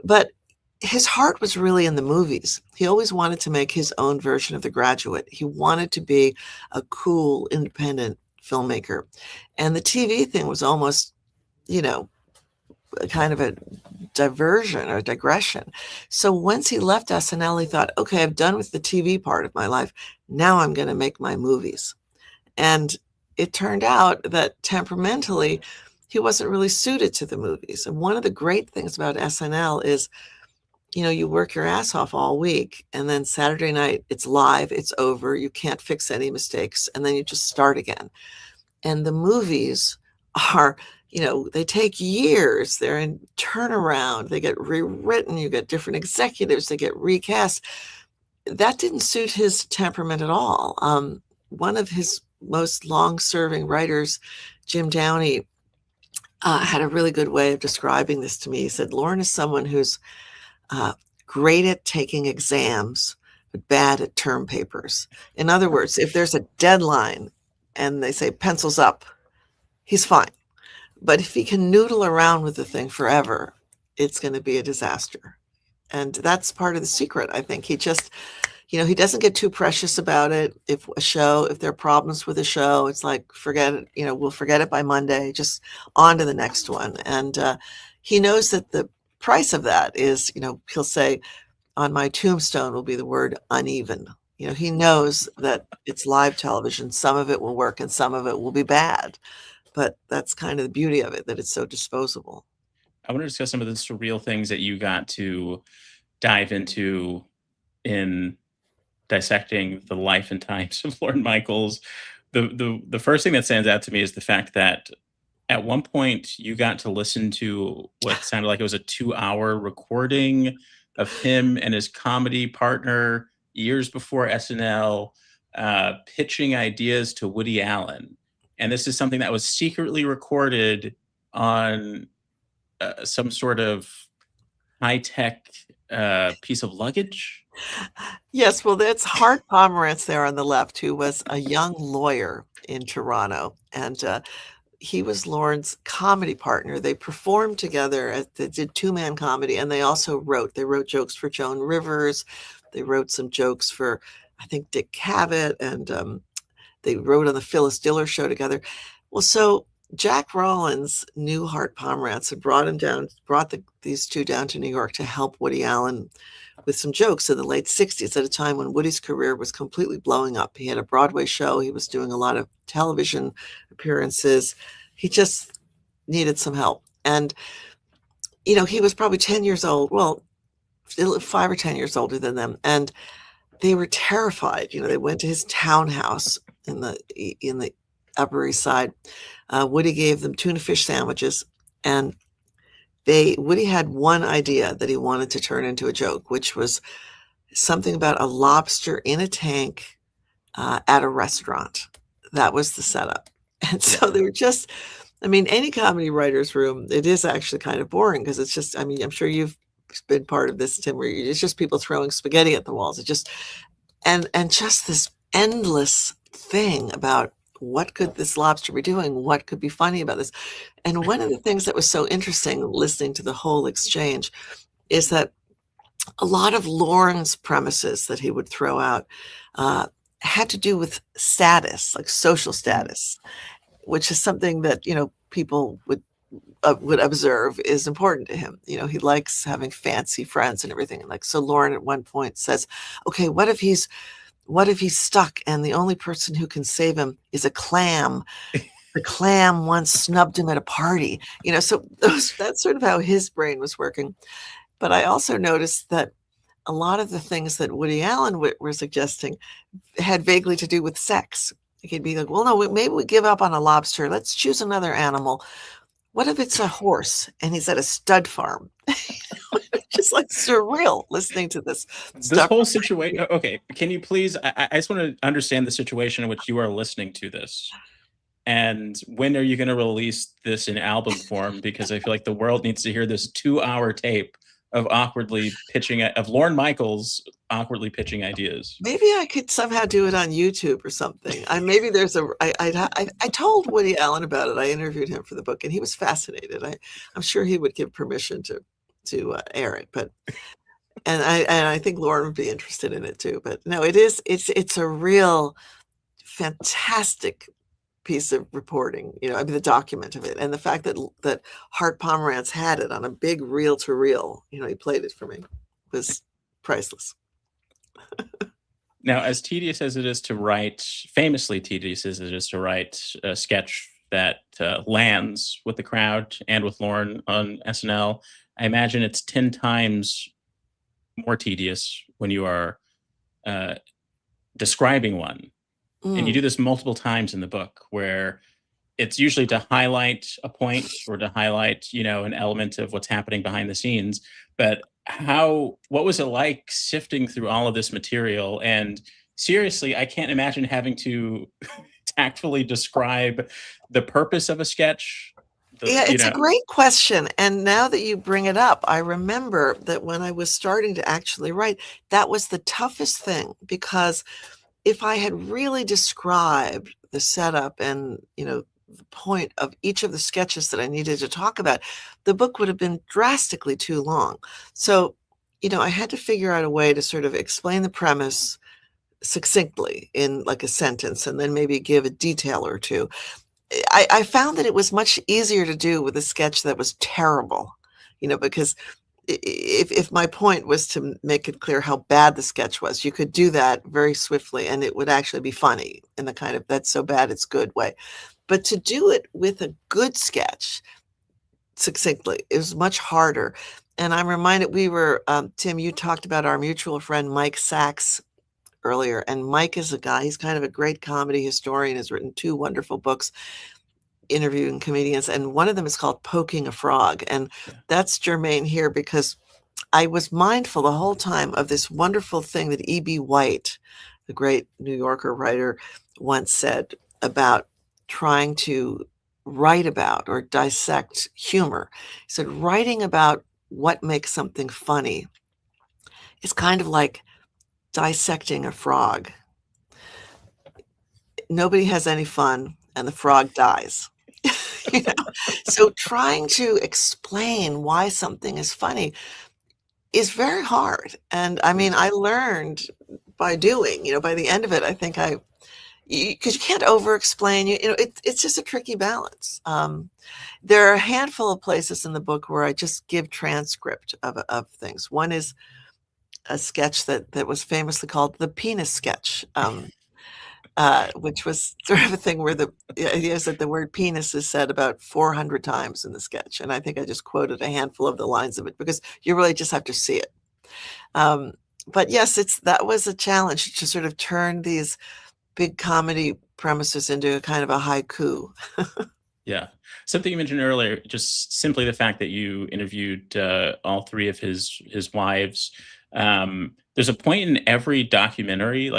But his heart was really in the movies. He always wanted to make his own version of The Graduate. He wanted to be a cool, independent filmmaker. And the TV thing was almost, a kind of a diversion or digression. So once he left SNL, he thought, okay, I've done with the TV part of my life. Now I'm going to make my movies. And it turned out that temperamentally, he wasn't really suited to the movies. And one of the great things about SNL is, you work your ass off all week, and then Saturday night, it's live, it's over, you can't fix any mistakes, and then you just start again. And the movies are, they take years, they're in turnaround, they get rewritten, you get different executives, they get recast. That didn't suit his temperament at all. One of his most long-serving writers, Jim Downey, had a really good way of describing this to me. He said, Lorne is someone who's great at taking exams, but bad at term papers. In other words, if there's a deadline and they say pencils up, he's fine. But if he can noodle around with the thing forever, it's going to be a disaster. And that's part of the secret, I think. He just, he doesn't get too precious about it. If there are problems with a show, it's like, forget it, we'll forget it by Monday, just on to the next one. And he knows that the price of that is, he'll say, on my tombstone will be the word uneven. He knows that it's live television. Some of it will work and some of it will be bad. But that's kind of the beauty of it, that it's so disposable. I want to discuss some of the surreal things that you got to dive into in dissecting the life and times of Lorne Michaels. The first thing that stands out to me is the fact that at one point you got to listen to what sounded like it was a 2-hour recording of him and his comedy partner years before SNL, pitching ideas to Woody Allen. And this is something that was secretly recorded on some sort of high-tech piece of luggage. Yes, well, that's Hart Pomerantz there on the left, who was a young lawyer in Toronto. And he was Lorne's comedy partner. They performed together. They did two-man comedy, and they also wrote. They wrote jokes for Joan Rivers. They wrote some jokes for, I think, Dick Cavett, and they wrote on the Phyllis Diller show together. Well, so Jack Rollins knew Hart Pomerantz and brought these two down to New York to help Woody Allen with some jokes in the late 60s, at a time when Woody's career was completely blowing up. He had a Broadway show. He was doing a lot of television appearances. He just needed some help. And, he was probably 10 years old. Well, 5 or 10 years older than them. And they were terrified. They went to his townhouse in the Upper East Side. Woody gave them tuna fish sandwiches, and Woody had one idea that he wanted to turn into a joke, which was something about a lobster in a tank at a restaurant. That was the setup. And so they were just, any comedy writer's room, it is actually kind of boring because it's just, I'm sure you've been part of this, Tim, where it's just people throwing spaghetti at the walls. It just, and just this endless thing about what could this lobster be doing? What could be funny about this? And one of the things that was so interesting listening to the whole exchange is that a lot of Lorne's premises that he would throw out had to do with status, like social status, which is something that, people would observe is important to him. He likes having fancy friends and everything. And like, so Lorne at one point says, okay, what if he's stuck and the only person who can save him is a clam? The clam once snubbed him at a party. So that's sort of how his brain was working. But I also noticed that a lot of the things that Woody Allen were suggesting had vaguely to do with sex. He'd be like, well, no, maybe we give up on a lobster. Let's choose another animal. What if it's a horse and he's at a stud farm? Just like surreal listening to this stuff. whole situation. Okay, can you please? I just want to understand the situation in which you are listening to this, and when are you going to release this in album form? Because I feel like the world needs to hear this 2-hour tape of Lorne Michaels awkwardly pitching ideas. Maybe I could somehow do it on YouTube or something. Maybe there's I told Woody Allen about it. I interviewed him for the book, and he was fascinated. I'm sure he would give permission to air it, but and I think Lorne would be interested in it too. But no, it's a real fantastic piece of reporting. The document of it, and the fact that Hart Pomerantz had it on a big reel-to-reel. He played it for me, was priceless. Now, as tedious as it is to write, famously tedious as it is to write a sketch that lands with the crowd and with Lorne on SNL, I imagine it's 10 times more tedious when you are describing one. And you do this multiple times in the book, where it's usually to highlight a point or to highlight, an element of what's happening behind the scenes. But what was it like sifting through all of this material? And seriously, I can't imagine having to tactfully describe the purpose of a sketch. It's a great question. And now that you bring it up, I remember that when I was starting to actually write, that was the toughest thing, because if I had really described the setup and, the point of each of the sketches that I needed to talk about, the book would have been drastically too long. So, I had to figure out a way to sort of explain the premise succinctly in like a sentence, and then maybe give a detail or two. I found that it was much easier to do with a sketch that was terrible, because if my point was to make it clear how bad the sketch was, you could do that very swiftly and it would actually be funny in the kind of that's so bad it's good way. But to do it with a good sketch succinctly is much harder. And I'm reminded Tim, you talked about our mutual friend Mike Sachs earlier. And Mike is a guy, he's kind of a great comedy historian, has written 2 wonderful books interviewing comedians, and one of them is called Poking a Frog, and that's germane here because I was mindful the whole time of this wonderful thing that E.B. White, the great New Yorker writer, once said about trying to write about or dissect humor. He said writing about what makes something funny is kind of like dissecting a frog. Nobody has any fun and the frog dies. So trying to explain why something is funny is very hard. And I mean, I learned by doing, by the end of it, I think because you can't over explain, it's just a tricky balance. There are a handful of places in the book where I just give transcript of things. One is a sketch that was famously called the penis sketch. Which was sort of a thing where the idea is that the word penis is said about 400 times in the sketch. And I think I just quoted a handful of the lines of it because you really just have to see it. But yes, that was a challenge to sort of turn these big comedy premises into a kind of a haiku. Yeah. Something you mentioned earlier, just simply the fact that you interviewed all 3 of his wives. There's a point in every documentary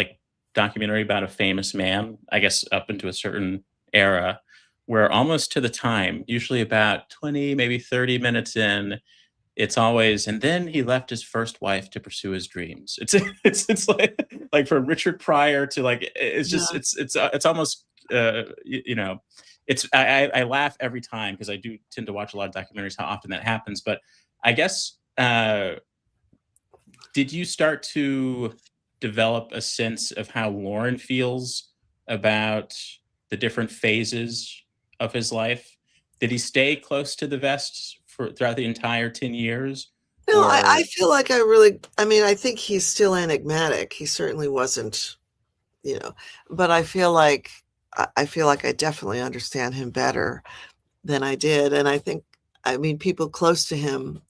about a famous man, I guess up into a certain era, where almost to the time, usually about 20, maybe 30 minutes in, it's always, and then he left his first wife to pursue his dreams. It's it's like from Richard Pryor to like it's just Yeah. it's almost you know, it's I laugh every time because I do tend to watch a lot of documentaries how often that happens. But I guess did you start to develop a sense of how Lauren feels about the different phases of his life? Did he stay close to the vest for throughout the entire 10 years? No, I Or feel like I mean, I think he's still enigmatic. He certainly wasn't, you know, but I feel like I definitely understand him better than I did. And I think, I mean, people close to him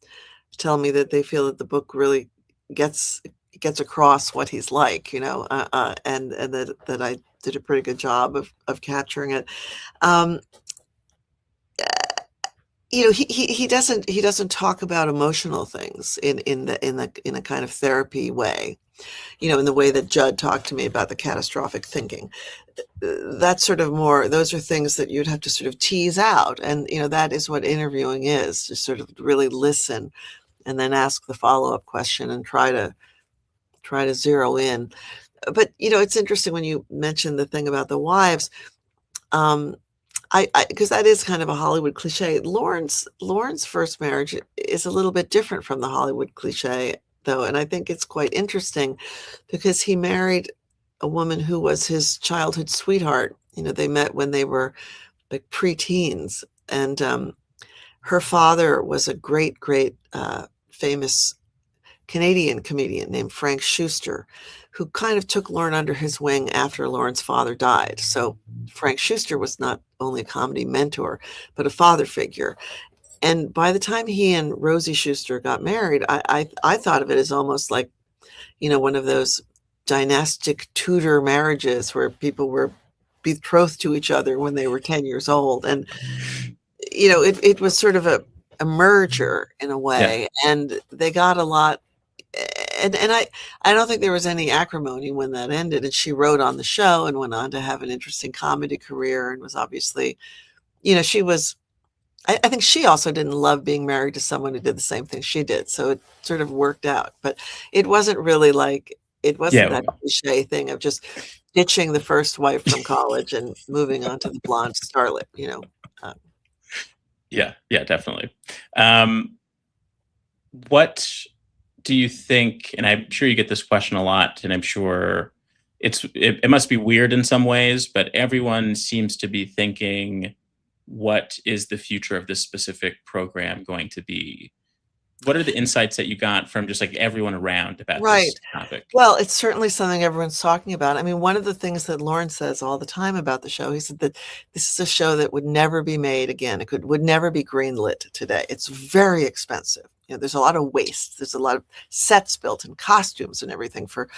tell me that they feel that the book really gets gets across what he's like, and that I did a pretty good job of capturing it. Um, he doesn't talk about emotional things in a kind of therapy way, in the way that Judd talked to me about the catastrophic thinking. That's sort of more, those are things that you'd have to sort of tease out. And, that is what interviewing is, to sort of really listen and then ask the follow-up question and try to zero in. But, it's interesting when you mentioned the thing about the wives. Because that is kind of a Hollywood cliche. Lauren's first marriage is a little bit different from the Hollywood cliche, though, and I think it's quite interesting because he married a woman who was his childhood sweetheart. They met when they were like preteens, and her father was a great, famous Canadian comedian named Frank Schuster, who kind of took Lauren under his wing after Lauren's father died. So Frank Schuster was not only a comedy mentor, but a father figure. And by the time he and Rosie Schuster got married, I thought of it as almost like, one of those dynastic Tudor marriages where people were betrothed to each other when they were 10 years old. And, it was sort of a merger in a way, and they got a lot. And I don't think there was any acrimony when that ended. And she wrote on the show and went on to have an interesting comedy career, and was obviously, she was, I think she also didn't love being married to someone who did the same thing she did. So it sort of worked out. But it wasn't really like, it wasn't Yeah. that cliche thing of just ditching the first wife from college and moving on to the blonde starlet, Yeah, definitely. What do you think, and I'm sure you get this question a lot, and I'm sure it must be weird in some ways, but everyone seems to be thinking, what is the future of this specific program going to be? What are the insights that you got from just like everyone around about Right. this topic? Well, it's certainly something everyone's talking about. I mean, one of the things that Lauren says all the time about the show, he said that this is a show that would never be made again. Would never be greenlit today. It's very expensive. There's a lot of waste. There's a lot of sets built and costumes and everything for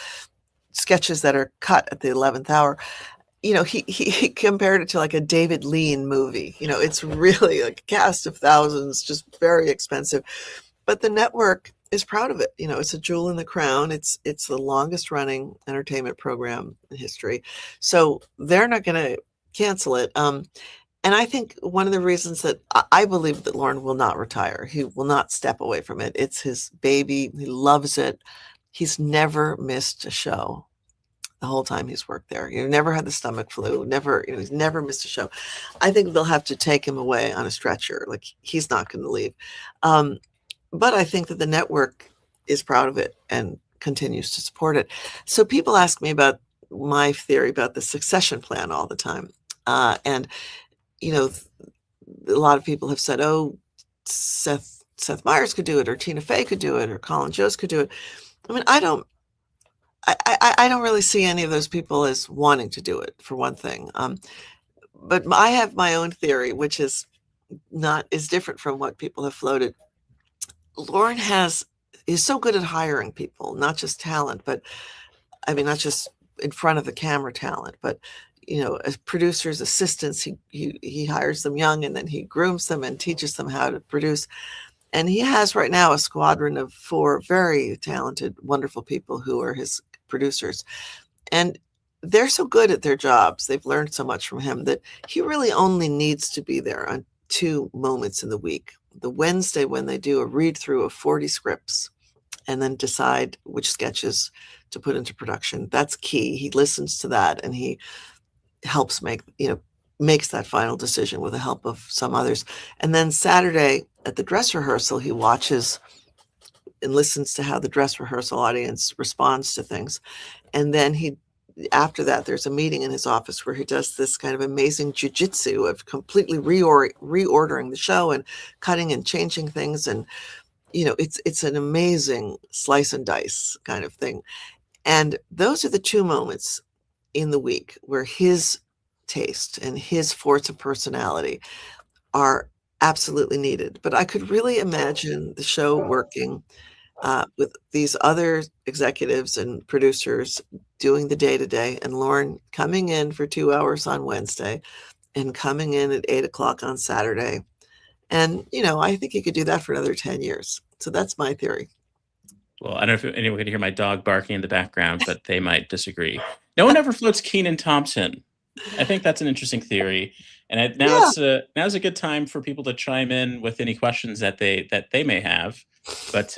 sketches that are cut at the 11th hour. He compared it to like a David Lean movie. It's really like a cast of thousands, just very expensive. But the network is proud of it. It's a jewel in the crown. It's the longest running entertainment program in history. So they're not going to cancel it. And I think one of the reasons that I believe that Lauren will not retire, he will not step away from it. It's his baby. He loves it. He's never missed a show the whole time he's worked there. Never had the stomach flu, he's never missed a show. I think they'll have to take him away on a stretcher. Like, he's not going to leave. But I think that the network is proud of it and continues to support it. So people ask me about my theory about the succession plan all the time. And, a lot of people have said, oh, Seth Meyers could do it, or Tina Fey could do it, or Colin Jost could do it. I mean, I don't really see any of those people as wanting to do it, for one thing. But I have my own theory, which is different from what people have floated. Lauren is so good at hiring people, not just talent, but I mean, not just in front of the camera talent, but as producers, assistants, he hires them young, and then he grooms them and teaches them how to produce. And he has right now a squadron of 4 very talented, wonderful people who are his producers. And they're so good at their jobs. They've learned so much from him that he really only needs to be there on 2 moments in the week. the Wednesday when they do a read through of 40 scripts and then decide which sketches to put into production. That's key. He listens to that and he helps makes that final decision with the help of some others. And then Saturday at the dress rehearsal, he watches and listens to how the dress rehearsal audience responds to things. And then after that, there's a meeting in his office where he does this kind of amazing jujitsu of completely reordering the show and cutting and changing things. And, it's an amazing slice and dice kind of thing. And those are the two moments in the week where his taste and his force of personality are absolutely needed. But I could really imagine the show working with these other executives and producers doing the day-to-day, and Lorne coming in for 2 hours on Wednesday and coming in at 8 o'clock on Saturday. And, I think he could do that for another 10 years. So that's my theory. Well, I don't know if anyone can hear my dog barking in the background, but they might disagree. No one ever floats Kenan Thompson. I think that's an interesting theory. And now's a good time for people to chime in with any questions that they may have. But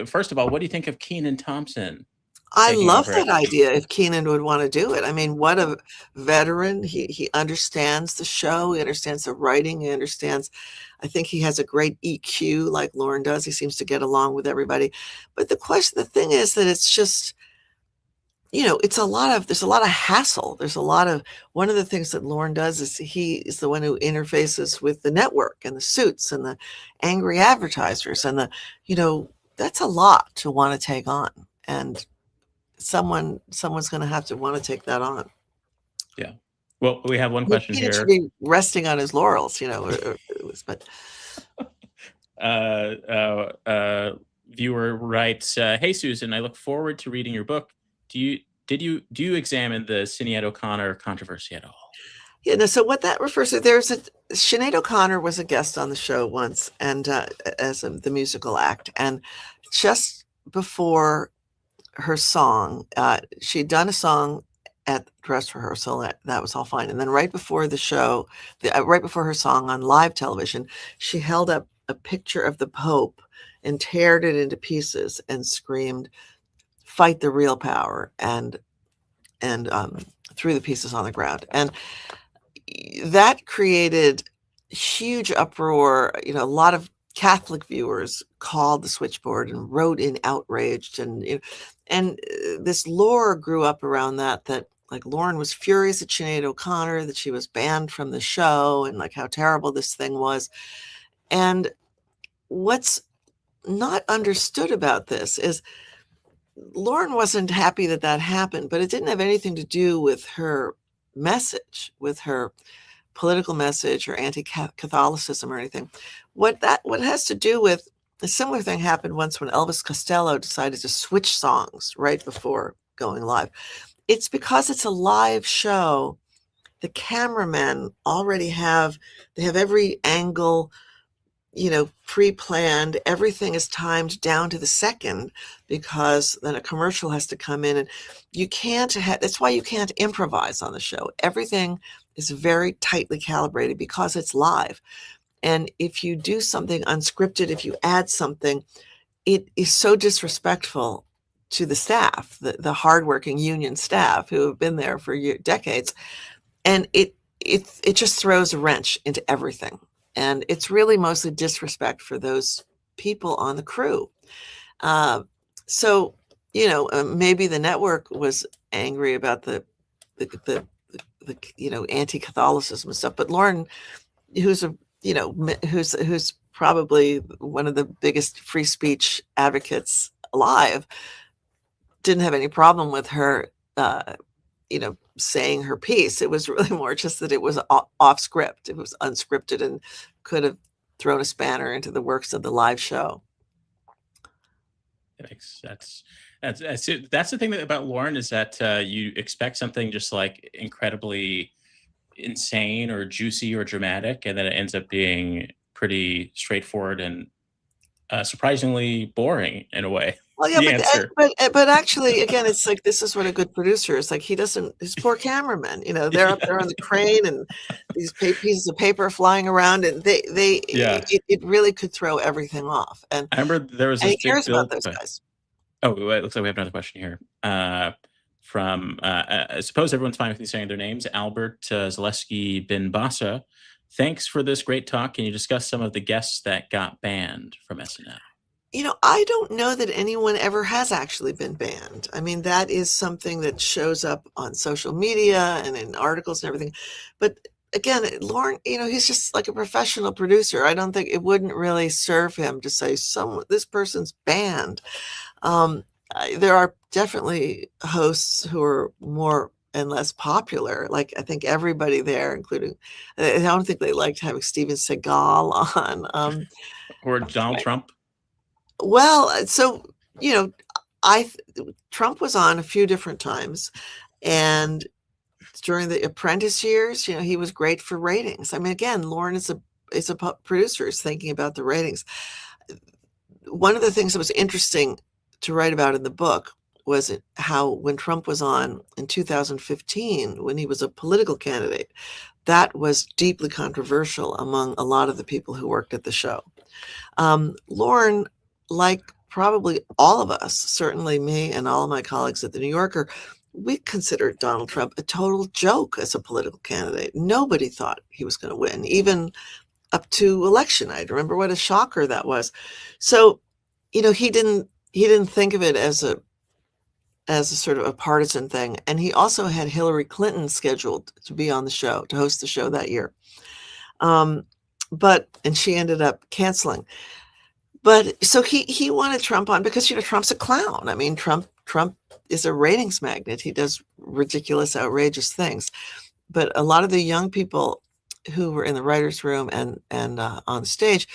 first of all, what do you think of Kenan Thompson? I taking love over that at- idea if Kenan would want to do it. I mean, what a veteran. He understands the show. He understands the writing. He understands, I think he has a great EQ like Lorne does. He seems to get along with everybody. But the thing is that it's just, there's a lot of hassle. One of the things that Lorne does is he is the one who interfaces with the network and the suits and the angry advertisers and that's a lot to want to take on. And someone's going to have to want to take that on. Yeah. Well, we have one question He here. should be resting on his laurels, but Viewer writes, "Hey Susan, I look forward to reading your book. Do you examine the Sinead O'Connor controversy at all?" Yeah, no, so what that refers to, Sinead O'Connor was a guest on the show once, and as the musical act, and just before her song, she'd done a song at dress rehearsal. That was all fine, and then right before the show, right before her song on live television, she held up a picture of the Pope and teared it into pieces and screamed, "Fight the real power," and threw the pieces on the ground. And that created huge uproar. A lot of Catholic viewers called the switchboard and wrote in outraged, and this lore grew up around that like Lorne was furious at Sinead O'Connor that she was banned from the show and like how terrible this thing was. And what's not understood about this is Lorne wasn't happy that happened, but it didn't have anything to do with her message, with her political message or anti-Catholicism or anything. What has to do with, a similar thing happened once when Elvis Costello decided to switch songs right before going live. It's because it's a live show. The cameramen already have every angle, pre-planned. Everything is timed down to the second because then a commercial has to come in, and that's why you can't improvise on the show. Everything is very tightly calibrated because it's live. And if you do something unscripted, if you add something, it is so disrespectful to the staff, the hardworking union staff who have been there for decades. And it just throws a wrench into everything. And it's really mostly disrespect for those people on the crew. So, maybe the network was angry about the anti-Catholicism and stuff, but Lorne, who's probably one of the biggest free speech advocates alive, didn't have any problem with her, saying her piece. It was really more just that it was off script. It was unscripted and could have thrown a spanner into the works of the live show. That's the thing about Lorne is that you expect something just like incredibly insane or juicy or dramatic, and then it ends up being pretty straightforward and surprisingly boring in a way. Well, yeah, the answer. but actually, again, it's like this is what a good producer is like. He doesn't. His poor cameramen, they're up there on the crane, and these pieces of paper flying around, and Yeah. it really could throw everything off. And I remember there was and this he big cares about build. those guys. Oh, wait, looks like we have another question here. I suppose everyone's fine with me saying their names. Albert Zaleski Bin Bassa. Thanks for this great talk. Can you discuss some of the guests that got banned from SNL? I don't know that anyone ever has actually been banned. I mean, that is something that shows up on social media and in articles and everything. But again, Lauren, he's just like a professional producer. I don't think it wouldn't really serve him to say this person's banned. There are definitely hosts who are more and less popular. Like I think everybody there, including, I don't think they liked having Steven Seagal on. Or Donald Trump? Well, so I Trump was on a few different times, and during the Apprentice years, he was great for ratings. I mean, again, Lauren is a producer, is thinking about the ratings. One of the things that was interesting to write about in the book was how when Trump was on in 2015, when he was a political candidate, that was deeply controversial among a lot of the people who worked at the show. Lauren, like probably all of us, certainly me and all of my colleagues at the New Yorker, we considered Donald Trump a total joke as a political candidate. Nobody thought he was going to win, even up to election night. Remember what a shocker that was. So, he didn't think of it as a sort of a partisan thing. And he also had Hillary Clinton scheduled to be on the show, to host the show that year. And she ended up canceling. But so he wanted Trump on because, Trump's a clown. I mean, Trump is a ratings magnet. He does ridiculous, outrageous things. But a lot of the young people who were in the writer's room and on stage,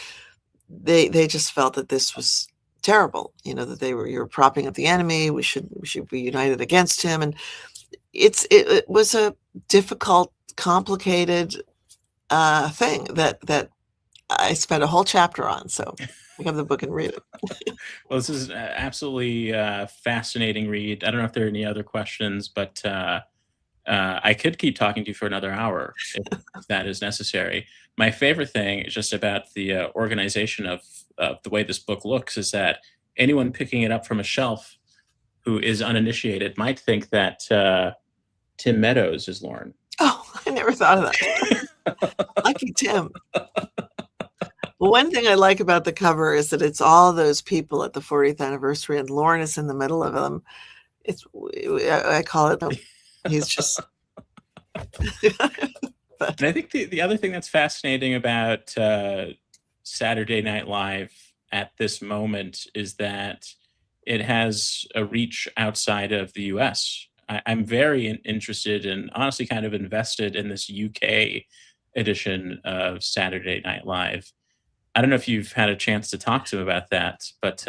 they just felt that this was terrible, that you're propping up the enemy. We should be united against him. And it was a difficult, complicated thing that I spent a whole chapter on. So pick up the book and read it. Well, this is absolutely fascinating read. I don't know if there are any other questions, but I could keep talking to you for another hour if that is necessary. My favorite thing is just about the organization of the way this book looks is that anyone picking it up from a shelf who is uninitiated might think that Tim Meadows is Lauren. Oh, I never thought of that. Lucky Tim. Well, one thing I like about the cover is that it's all those people at the 40th anniversary, and Lauren is in the middle of them. I call it, he's just. And I think the other thing that's fascinating about Saturday Night Live at this moment is that it has a reach outside of the US. I'm very interested and honestly kind of invested in this UK edition of Saturday Night Live. I don't know if you've had a chance to talk to him about that, but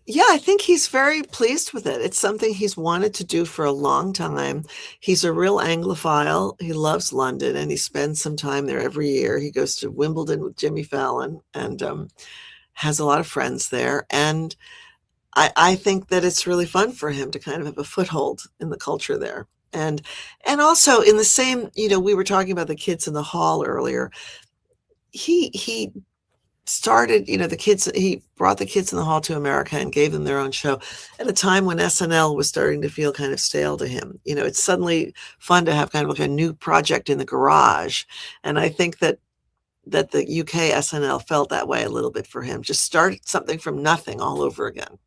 yeah, I think he's very pleased with it. It's something he's wanted to do for a long time. He's a real Anglophile. He loves London, and he spends some time there every year. He goes to Wimbledon with Jimmy Fallon and has a lot of friends there. And I think that it's really fun for him to kind of have a foothold in the culture there. And also in the same, we were talking about the kids in the hall earlier. He started, he brought the kids in the hall to America and gave them their own show at a time when SNL was starting to feel kind of stale to him. It's suddenly fun to have kind of like a new project in the garage. And I think that the UK SNL felt that way a little bit for him. Just start something from nothing all over again,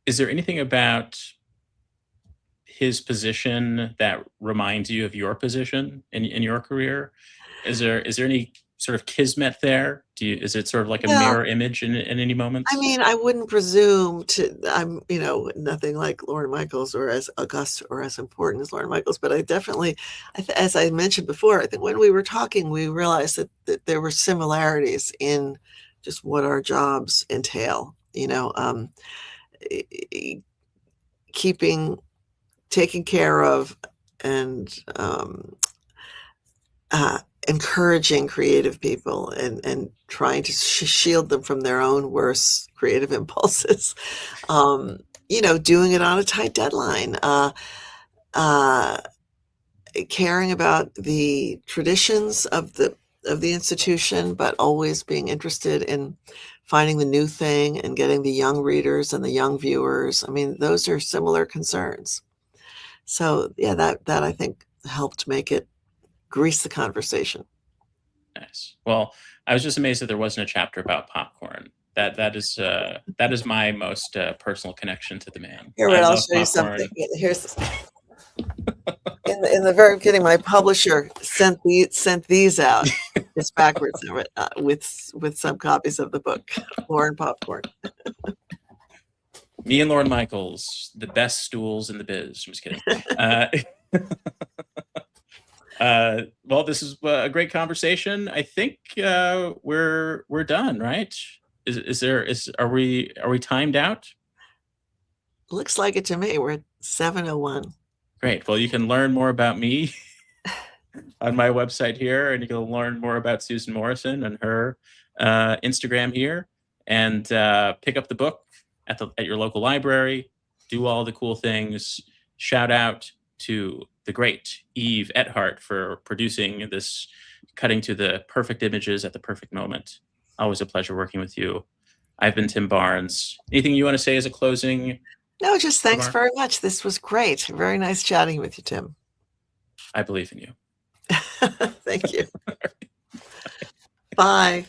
Is there anything about his position that reminds you of your position in your career? Is there any sort of kismet there? Is it sort of like a mirror image in any moments? I mean, I wouldn't presume I'm nothing like Lorne Michaels or as august or as important as Lorne Michaels, but I definitely, as I mentioned before, I think when we were talking, we realized that there were similarities in just what our jobs entail, taking care of and encouraging creative people and trying to shield them from their own worst creative impulses. Doing it on a tight deadline. Caring about the traditions of the institution, but always being interested in finding the new thing and getting the young readers and the young viewers. I mean, those are similar concerns. So yeah, that I think helped make it grease the conversation. Nice. Well, I was just amazed that there wasn't a chapter about popcorn. That is my most personal connection to the man. Here, I I'll love show you popcorn. something. Here's in the very beginning, my publisher sent these out. It's backwards with some copies of the book, Lauren Popcorn. Me and Lauren Michaels, the best stools in the biz. I'm just kidding. Well, this is a great conversation. I think we're done, right? Are we timed out? Looks like it to me. We're at 7:01. Great. Well, you can learn more about me on my website here, and you can learn more about Susan Morrison and her Instagram here, and pick up the book at your local library. Do all the cool things. Shout out to the great Eve Ethart for producing this, cutting to the perfect images at the perfect moment. Always a pleasure working with you. I've been Tim Barnes. Anything you want to say as a closing? No, just thanks remark? very much. This was great. Very nice chatting with you, Tim. I believe in you. Thank you. Bye.